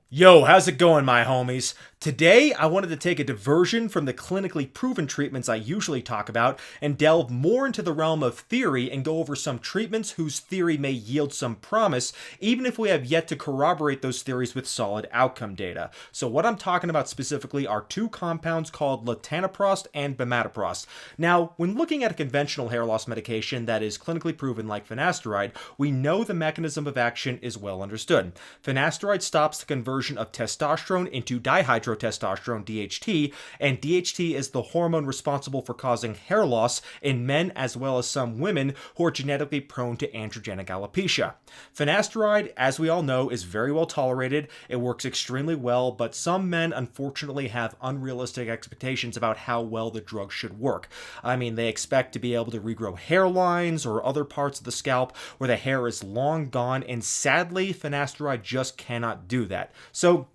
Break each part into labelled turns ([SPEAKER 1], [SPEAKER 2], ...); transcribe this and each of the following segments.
[SPEAKER 1] Yo, how's it going, my homies? Today, I wanted to take a diversion from the clinically proven treatments I usually talk about and delve more into the realm of theory and go over some treatments whose theory may yield some promise, even if we have yet to corroborate those theories with solid outcome data. So, what I'm talking about specifically are two compounds called latanoprost and bimatoprost. Now, when looking at a conventional hair loss medication that is clinically proven like finasteride, we know the mechanism of action is well understood. Finasteride stops the conversion of testosterone into dihydrotestosterone DHT, and DHT is the hormone responsible for causing hair loss in men as well as some women who are genetically prone to androgenic alopecia. Finasteride, as we all know, is very well tolerated. It works extremely well, but some men unfortunately have unrealistic expectations about how well the drug should work. I mean, they expect to be able to regrow hairlines or other parts of the scalp where the hair is long gone, and sadly, finasteride just cannot do that. So,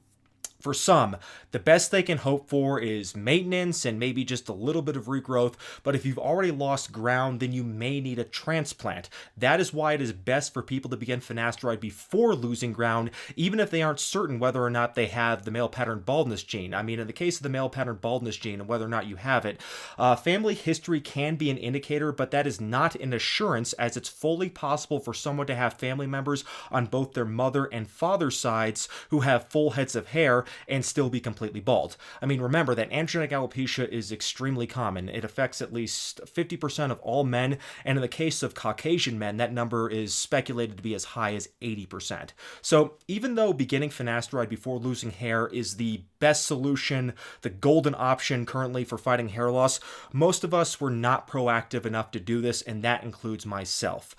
[SPEAKER 1] for some, the best they can hope for is maintenance and maybe just a little bit of regrowth, but if you've already lost ground, then you may need a transplant. That is why it is best for people to begin finasteride before losing ground, even if they aren't certain whether or not they have the male pattern baldness gene. I mean, in the case of the male pattern baldness gene and whether or not you have it, family history can be an indicator, but that is not an assurance, as it's fully possible for someone to have family members on both their mother and father's sides who have full heads of hair and still be completely bald. I mean, remember that androgenic alopecia is extremely common. It affects at least 50% of all men, and in the case of Caucasian men, that number is speculated to be as high as 80%. So even though beginning finasteride before losing hair is the best solution, the golden option currently for fighting hair loss, most of us were not proactive enough to do this, and that includes myself.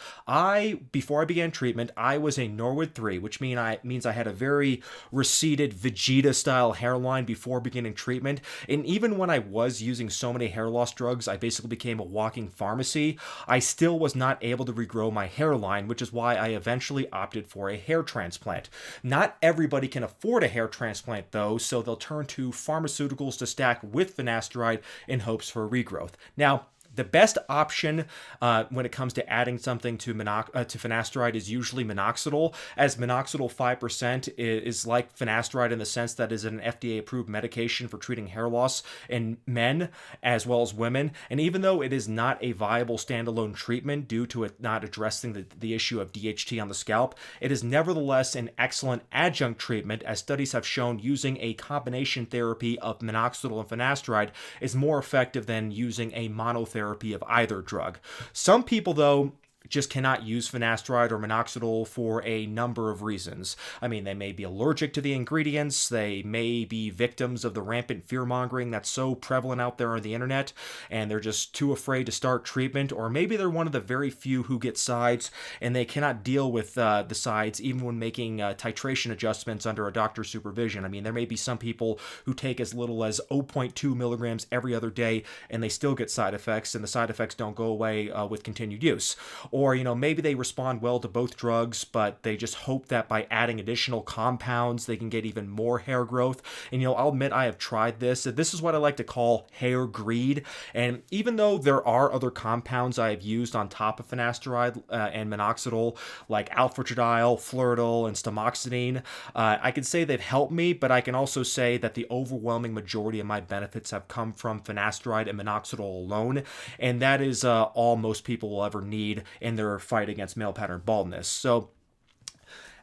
[SPEAKER 1] Before I began treatment, I was a Norwood 3, which means I had a very receded Vegeta style hairline before beginning treatment. And even when I was using so many hair loss drugs, I basically became a walking pharmacy. I still was not able to regrow my hairline, which is why I eventually opted for a hair transplant. Not everybody can afford a hair transplant though, so they'll turn to pharmaceuticals to stack with finasteride in hopes for regrowth. Now, the best option when it comes to adding something to finasteride is usually minoxidil, as minoxidil 5% is like finasteride in the sense that it is an FDA-approved medication for treating hair loss in men as well as women. And even though it is not a viable standalone treatment due to it not addressing the issue of DHT on the scalp, it is nevertheless an excellent adjunct treatment, as studies have shown using a combination therapy of minoxidil and finasteride is more effective than using a monotherapy of either drug. Some people, though, just cannot use finasteride or minoxidil for a number of reasons. I mean, they may be allergic to the ingredients, they may be victims of the rampant fear-mongering that's so prevalent out there on the internet, and they're just too afraid to start treatment, or maybe they're one of the very few who get sides, and they cannot deal with the sides even when making titration adjustments under a doctor's supervision. I mean, there may be some people who take as little as zero point 0.2 milligrams every other day, and they still get side effects, and the side effects don't go away with continued use. Or, maybe they respond well to both drugs, but they just hope that by adding additional compounds, they can get even more hair growth. And, I'll admit I have tried this. This is what I like to call hair greed. And even though there are other compounds I have used on top of finasteride and minoxidil, like alpha-tridol, fluridol, and stamoxetine, I can say they've helped me, but I can also say that the overwhelming majority of my benefits have come from finasteride and minoxidil alone. And that is all most people will ever need in their fight against male pattern baldness. So,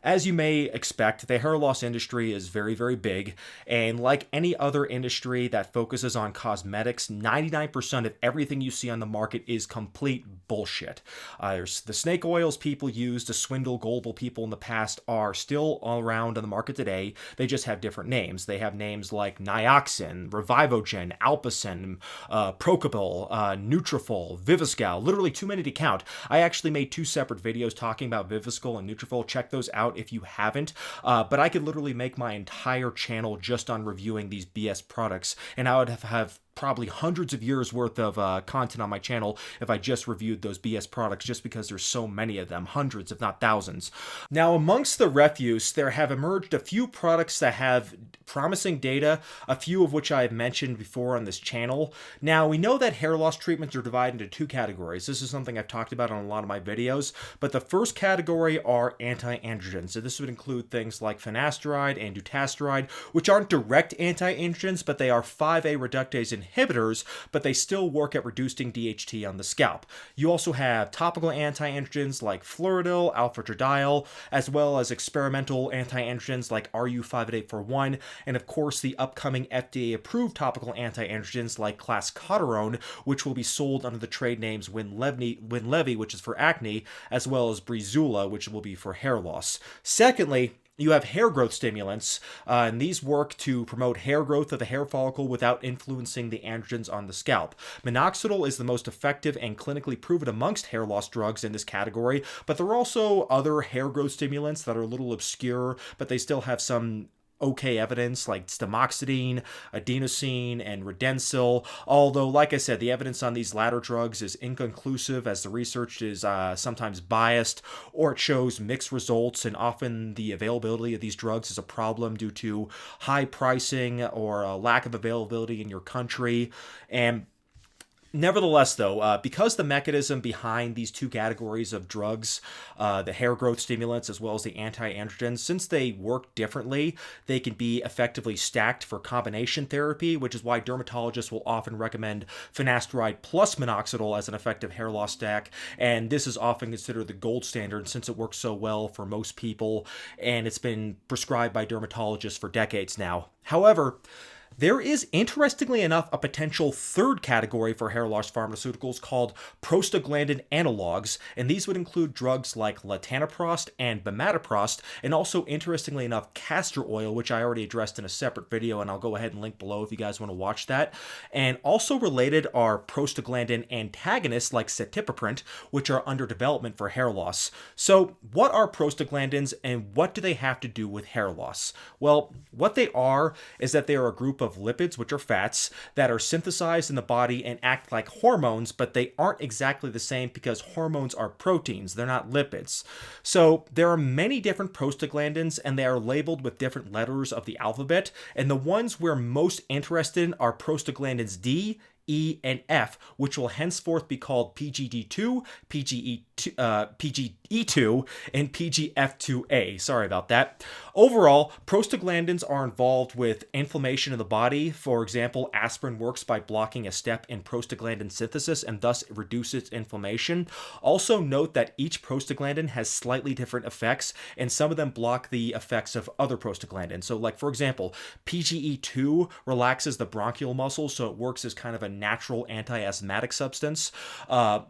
[SPEAKER 1] as you may expect, the hair loss industry is very, very big, and like any other industry that focuses on cosmetics, 99% of everything you see on the market is complete bullshit. There's the snake oils people use to swindle gullible people in the past are still all around on the market today. They just have different names. They have names like Nioxin, Revivogen, Alpacin, Procopil, Nutrafol, Viviscal, literally too many to count. I actually made 2 separate videos talking about Viviscal and Nutrafol. Check those out if you haven't, but I could literally make my entire channel just on reviewing these BS products, and I would have probably hundreds of years worth of content on my channel if I just reviewed those BS products, just because there's so many of them, hundreds if not thousands. Now, amongst the refuse, there have emerged a few products that have promising data, a few of which I have mentioned before on this channel. Now, we know that hair loss treatments are divided into two categories. This is something I've talked about on a lot of my videos, but the first category are anti-androgens. So this would include things like finasteride and dutasteride, which aren't direct anti-androgens, but they are 5A reductase inhibitors, but they still work at reducing DHT on the scalp. You also have topical anti-androgens like Fluridil, alpha-estradiol, as well as experimental anti-androgens like RU5841, and of course the upcoming FDA-approved topical anti-androgens like clascoterone, which will be sold under the trade names Winlevi, which is for acne, as well as Breezula, which will be for hair loss. Secondly, you have hair growth stimulants, and these work to promote hair growth of the hair follicle without influencing the androgens on the scalp. Minoxidil is the most effective and clinically proven amongst hair loss drugs in this category, but there are also other hair growth stimulants that are a little obscure, but they still have some okay evidence, like stamoxidine, adenosine, and redensil. Although, like I said, the evidence on these latter drugs is inconclusive, as the research is sometimes biased, or it shows mixed results, and often the availability of these drugs is a problem due to high pricing or a lack of availability in your country. And nevertheless, though, because the mechanism behind these two categories of drugs, the hair growth stimulants as well as the anti-androgens, since they work differently, they can be effectively stacked for combination therapy, which is why dermatologists will often recommend finasteride plus minoxidil as an effective hair loss stack. And this is often considered the gold standard since it works so well for most people, and it's been prescribed by dermatologists for decades now. However, there is, interestingly enough, a potential third category for hair loss pharmaceuticals called prostaglandin analogs, and these would include drugs like latanoprost and bimatoprost, and also, interestingly enough, castor oil, which I already addressed in a separate video, and I'll go ahead and link below if you guys want to watch that. And also related are prostaglandin antagonists like cetipaprint, which are under development for hair loss. So, what are prostaglandins, and what do they have to do with hair loss? Well, what they are is that they are a group of lipids, which are fats, that are synthesized in the body and act like hormones, but they aren't exactly the same because hormones are proteins, they're not lipids. So there are many different prostaglandins, and they are labeled with different letters of the alphabet, and the ones we're most interested in are prostaglandins D, E, and F, which will henceforth be called PGD2, PGE2, and PGF2A. Sorry about that. Overall, prostaglandins are involved with inflammation in the body. For example, aspirin works by blocking a step in prostaglandin synthesis and thus reduces inflammation. Also note that each prostaglandin has slightly different effects, and some of them block the effects of other prostaglandins. So, like, for example, PGE2 relaxes the bronchial muscles, so it works as kind of a natural anti-asthmatic substance,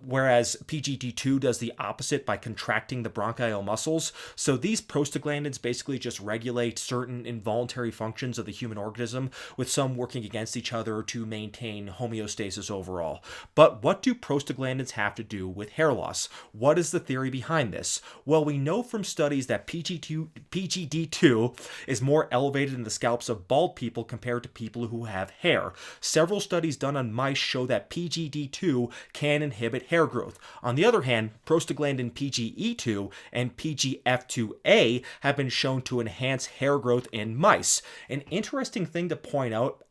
[SPEAKER 1] whereas PGD2 does the opposite by contracting the bronchial muscles. So these prostaglandins basically just regulate certain involuntary functions of the human organism, with some working against each other to maintain homeostasis overall. But what do prostaglandins have to do with hair loss? What is the theory behind this? Well, we know from studies that PGD2 is more elevated in the scalps of bald people compared to people who have hair. Several studies done on mice show that PGD2 can inhibit hair growth. On the other hand, prostaglandin PGE2 and PGF2A have been shown to enhance hair growth in mice. An interesting thing to point out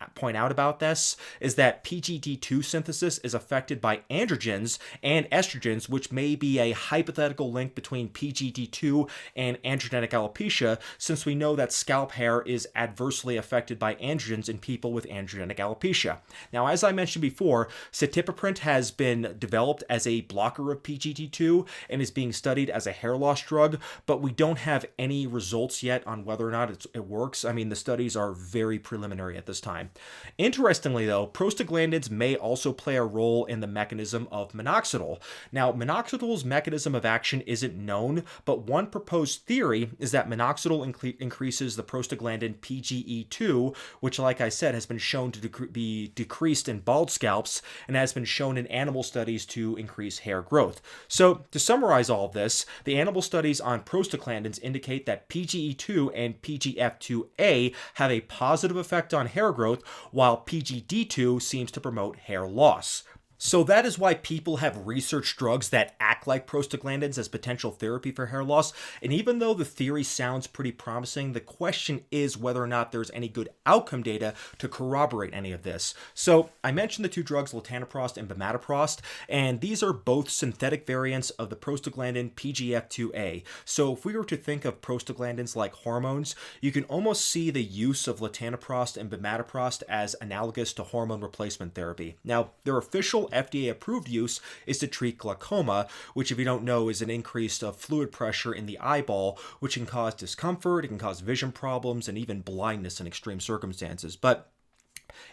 [SPEAKER 1] about this is that PGD2 synthesis is affected by androgens and estrogens, which may be a hypothetical link between PGD2 and androgenic alopecia, since we know that scalp hair is adversely affected by androgens in people with androgenic alopecia. Now, as I mentioned before, cetipaprint has been developed as a blocker of PGD2 and is being studied as a hair loss drug, but we don't have any results yet on whether or not it works. I mean, the studies are very preliminary at this time. Interestingly, though, prostaglandins may also play a role in the mechanism of minoxidil. Now, minoxidil's mechanism of action isn't known, but one proposed theory is that minoxidil increases the prostaglandin PGE2, which, like I said, has been shown to be decreased in bald scalps and has been shown in animal studies to increase hair growth. So, to summarize all of this, this, the animal studies on prostaglandins indicate that PGE2 and PGF2A have a positive effect on hair growth, while PGD2 seems to promote hair loss. So that is why people have researched drugs that act like prostaglandins as potential therapy for hair loss. And even though the theory sounds pretty promising, the question is whether or not there's any good outcome data to corroborate any of this. So I mentioned the two drugs, latanoprost and bimatoprost, and these are both synthetic variants of the prostaglandin PGF2A. So if we were to think of prostaglandins like hormones, you can almost see the use of latanoprost and bimatoprost as analogous to hormone replacement therapy. Now, their official FDA-approved use is to treat glaucoma, which, if you don't know, is an increase of fluid pressure in the eyeball, which can cause discomfort, it can cause vision problems, and even blindness in extreme circumstances. But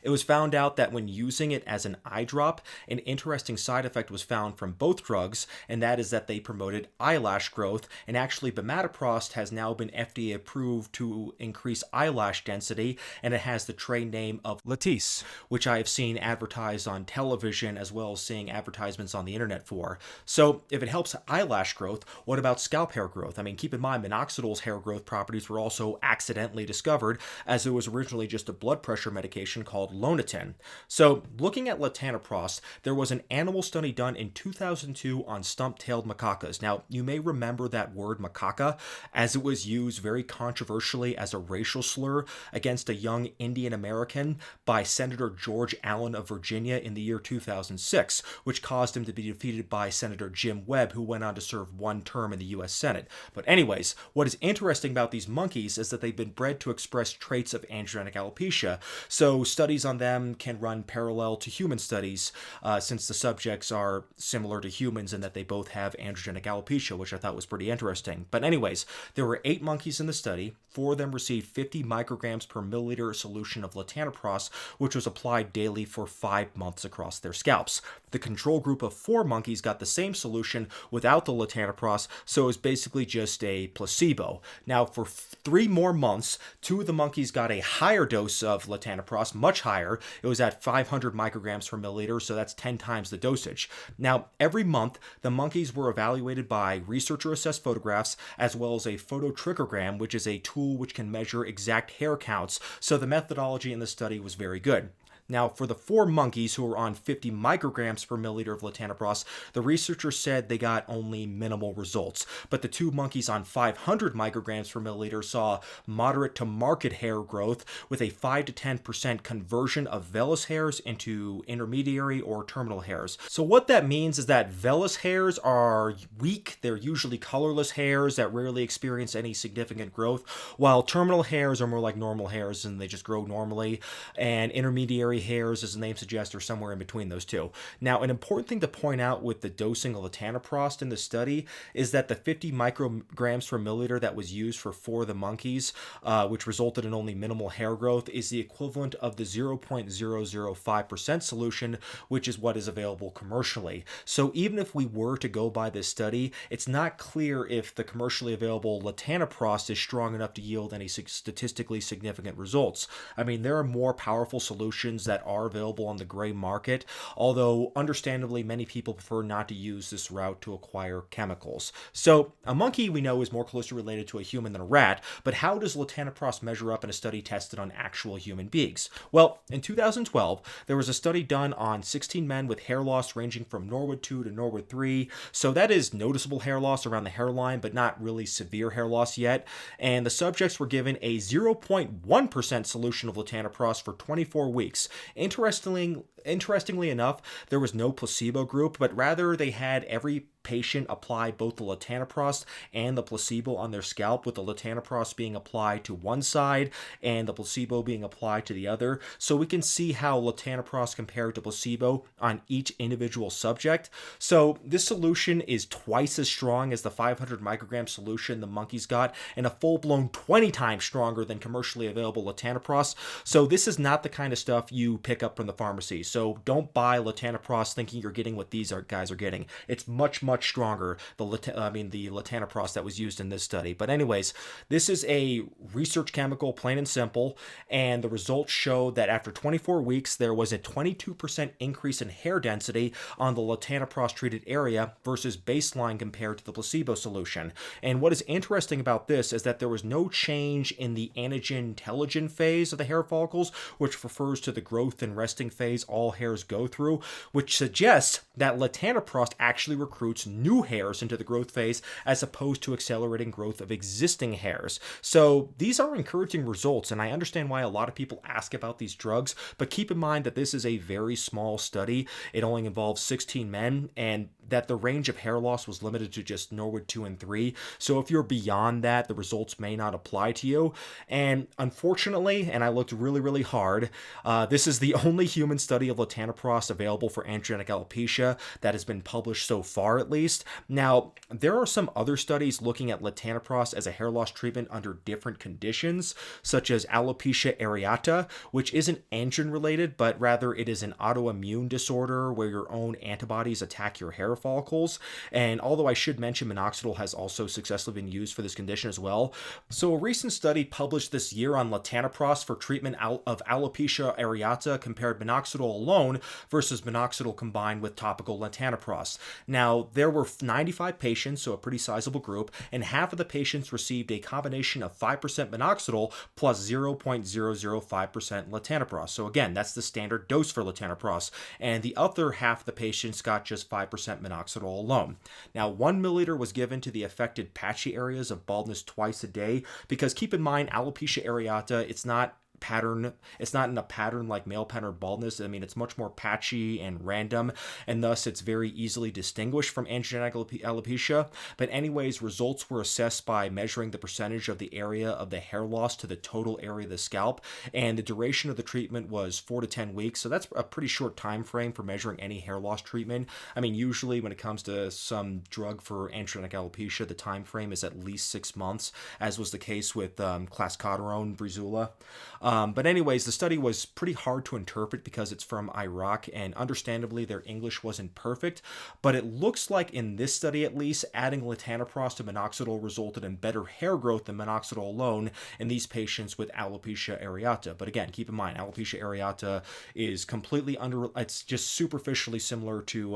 [SPEAKER 1] it was found out that when using it as an eye drop, an interesting side effect was found from both drugs, and that is that they promoted eyelash growth. And actually, bimatoprost has now been FDA approved to increase eyelash density, and it has the trade name of Latisse, which I have seen advertised on television as well as seeing advertisements on the internet for. So if it helps eyelash growth, what about scalp hair growth? I mean, keep in mind, minoxidil's hair growth properties were also accidentally discovered, as it was originally just a blood pressure medication called Lonatin. So looking at latanoprost, there was an animal study done in 2002 on stump-tailed macacas. Now, you may remember that word macaca, as it was used very controversially as a racial slur against a young Indian American by Senator George Allen of Virginia in the year 2006, which caused him to be defeated by Senator Jim Webb, who went on to serve one term in the U.S. Senate. But anyways, what is interesting about these monkeys is that they've been bred to express traits of androgenic alopecia. So studies on them can run parallel to human studies, since the subjects are similar to humans in that they both have androgenic alopecia, which I thought was pretty interesting. But anyways, there were 8 monkeys in the study. 4 of them received 50 micrograms per milliliter solution of latanoprost, which was applied daily for 5 months across their scalps. The control group of 4 monkeys got the same solution without the latanoprost, so it was basically just a placebo. Now, for 3 more months, 2 of the monkeys got a higher dose of latanoprost, much higher. It was at 500 micrograms per milliliter, so that's 10 times the dosage. Now, every month, the monkeys were evaluated by researcher-assessed photographs, as well as a phototrichogram, which is a tool which can measure exact hair counts, so the methodology in the study was very good. Now, for the 4 monkeys who were on 50 micrograms per milliliter of latanoprost, the researchers said they got only minimal results. But the 2 monkeys on 500 micrograms per milliliter saw moderate to marked hair growth with a 5 to 10% conversion of vellus hairs into intermediary or terminal hairs. So what that means is that vellus hairs are weak, they're usually colorless hairs that rarely experience any significant growth, while terminal hairs are more like normal hairs and they just grow normally, and intermediary hairs, as the name suggests, are somewhere in between those two. Now, an important thing to point out with the dosing of latanoprost in the study is that the 50 micrograms per milliliter that was used for 4 of the monkeys, which resulted in only minimal hair growth, is the equivalent of the 0.005% solution, which is what is available commercially. So even if we were to go by this study, it's not clear if the commercially available latanoprost is strong enough to yield any statistically significant results. I mean, there are more powerful solutions that are available on the gray market, although understandably many people prefer not to use this route to acquire chemicals. So a monkey we know is more closely related to a human than a rat, but how does latanoprost measure up in a study tested on actual human beings? Well, in 2012, there was a study done on 16 men with hair loss ranging from Norwood 2 to Norwood 3, so that is noticeable hair loss around the hairline, but not really severe hair loss yet, and the subjects were given a 0.1% solution of latanoprost for 24 weeks. Interestingly enough, there was no placebo group, but rather they had every patient apply both the latanoprost and the placebo on their scalp, with the latanoprost being applied to one side and the placebo being applied to the other, so we can see how latanoprost compared to placebo on each individual subject. So this solution is twice as strong as the 500 microgram solution the monkeys got, and a full-blown 20 times stronger than commercially available latanoprost. So this is not the kind of stuff you pick up from the pharmacy. So don't buy latanoprost thinking you're getting what these guys are getting. It's much, much stronger, the latanoprost that was used in this study. But anyways, this is a research chemical, plain and simple, and the results showed that after 24 weeks, there was a 22% increase in hair density on the latanoprost treated area versus baseline compared to the placebo solution. And what is interesting about this is that there was no change in the anagen-telogen phase of the hair follicles, which refers to the growth and resting phase all hairs go through, which suggests that latanoprost actually recruits new hairs into the growth phase as opposed to accelerating growth of existing hairs. So these are encouraging results, and I understand why a lot of people ask about these drugs, but keep in mind that this is a very small study. It only involves 16 men, and that the range of hair loss was limited to just Norwood 2 and 3. So if you're beyond that, the results may not apply to you. And unfortunately, and I looked really, really hard, this is the only human study of latanoprost available for androgenic alopecia that has been published so far, at least. Now, there are some other studies looking at latanoprost as a hair loss treatment under different conditions, such as alopecia areata, which isn't androgen related, but rather it is an autoimmune disorder where your own antibodies attack your hair follicles. And although I should mention minoxidil has also successfully been used for this condition as well. So a recent study published this year on latanoprost for treatment of alopecia areata compared minoxidil alone versus minoxidil combined with topical latanoprost. Now, there were 95 patients, so a pretty sizable group, and half of the patients received a combination of 5% minoxidil plus 0.005% latanoprost. So again, that's the standard dose for latanoprost. And the other half of the patients got just 5% minoxidil alone. Now, 1 milliliter was given to the affected patchy areas of baldness twice a day, because keep in mind, alopecia areata, it's not in a pattern like male pattern baldness. I mean, it's much more patchy and random, and thus it's very easily distinguished from androgenic alopecia. But anyways, results were assessed by measuring the percentage of the area of the hair loss to the total area of the scalp, and the duration of the treatment was 4 to 10 weeks. So that's a pretty short time frame for measuring any hair loss treatment. I mean, usually when it comes to some drug for androgenic alopecia, the time frame is at least 6 months, as was the case with clascoterone, Breezula. But anyways, the study was pretty hard to interpret because it's from Iraq, and understandably their English wasn't perfect, but it looks like in this study at least, adding latanoprost to minoxidil resulted in better hair growth than minoxidil alone in these patients with alopecia areata. But again, keep in mind, alopecia areata is completely it's just superficially similar to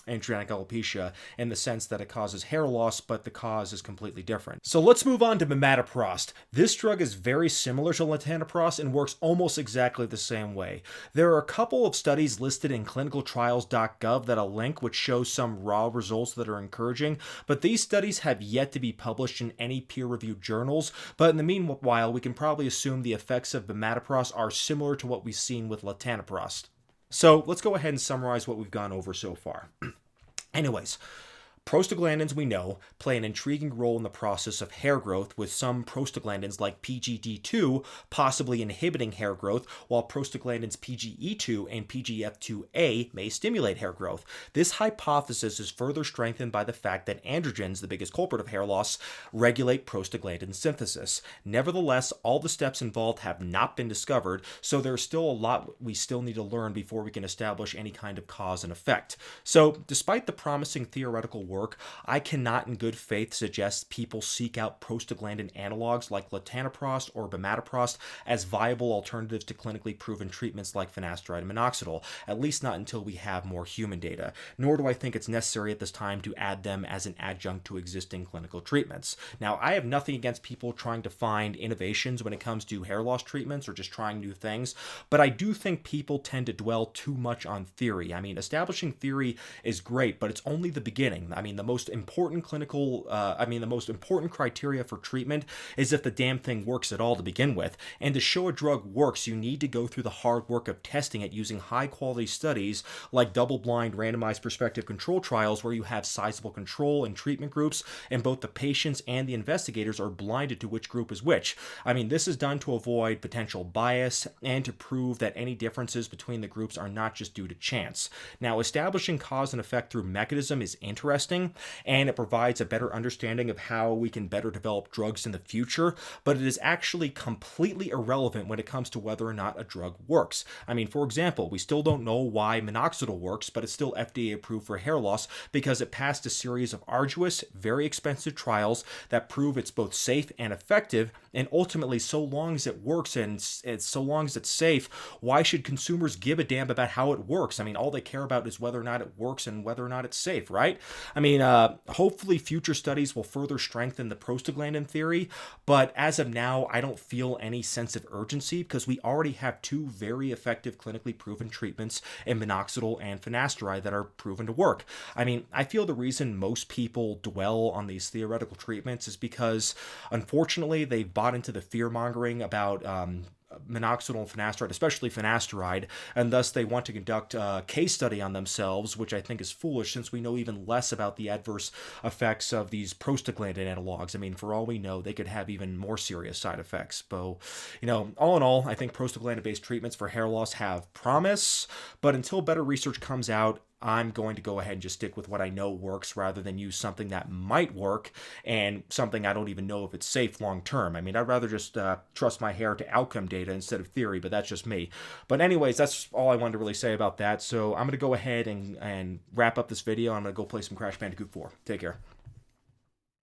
[SPEAKER 1] androgenic alopecia in the sense that it causes hair loss, but the cause is completely different. So let's move on to bimatoprost. This drug is very similar to latanoprost and works almost exactly the same way. There are a couple of studies listed in clinicaltrials.gov that I'll link, which show some raw results that are encouraging, but these studies have yet to be published in any peer-reviewed journals. But in the meanwhile, we can probably assume the effects of bimatoprost are similar to what we've seen with latanoprost. So let's go ahead and summarize what we've gone over so far. Anyways, prostaglandins, we know, play an intriguing role in the process of hair growth, with some prostaglandins like PGD2 possibly inhibiting hair growth, while prostaglandins PGE2 and PGF2A may stimulate hair growth. This hypothesis is further strengthened by the fact that androgens, the biggest culprit of hair loss, regulate prostaglandin synthesis. Nevertheless, all the steps involved have not been discovered, so there's still a lot we still need to learn before we can establish any kind of cause and effect. So, despite the promising theoretical work, I cannot in good faith suggest people seek out prostaglandin analogs like latanoprost or bimatoprost as viable alternatives to clinically proven treatments like finasteride and minoxidil, at least not until we have more human data. Nor do I think it's necessary at this time to add them as an adjunct to existing clinical treatments. Now, I have nothing against people trying to find innovations when it comes to hair loss treatments or just trying new things, but I do think people tend to dwell too much on theory. I mean, establishing theory is great, but it's only the beginning. I mean, the most important criteria for treatment is if the damn thing works at all to begin with. And to show a drug works, you need to go through the hard work of testing it using high-quality studies like double-blind randomized prospective control trials where you have sizable control and treatment groups, and both the patients and the investigators are blinded to which group is which. I mean, this is done to avoid potential bias and to prove that any differences between the groups are not just due to chance. Now, establishing cause and effect through mechanism is interesting, testing, and it provides a better understanding of how we can better develop drugs in the future, but it is actually completely irrelevant when it comes to whether or not a drug works. I mean, for example, we still don't know why minoxidil works, but it's still FDA approved for hair loss because it passed a series of arduous, very expensive trials that prove it's both safe and effective. And ultimately, so long as it works and so long as it's safe, why should consumers give a damn about how it works? I mean, all they care about is whether or not it works and whether or not it's safe, right? I mean, hopefully future studies will further strengthen the prostaglandin theory, but as of now, I don't feel any sense of urgency because we already have two very effective clinically proven treatments in minoxidil and finasteride that are proven to work. I mean, I feel the reason most people dwell on these theoretical treatments is because, unfortunately, they've bought into the fear-mongering about minoxidil and finasteride, especially finasteride, and thus they want to conduct a case study on themselves, which I think is foolish since we know even less about the adverse effects of these prostaglandin analogs. I mean, for all we know, they could have even more serious side effects. So, all in all, I think prostaglandin-based treatments for hair loss have promise, but until better research comes out, I'm going to go ahead and just stick with what I know works rather than use something that might work and something I don't even know if it's safe long term. I mean, I'd rather just trust my hair to outcome data instead of theory, but that's just me. But anyways, that's all I wanted to really say about that. So I'm going to go ahead and wrap up this video. I'm going to go play some Crash Bandicoot 4. Take care.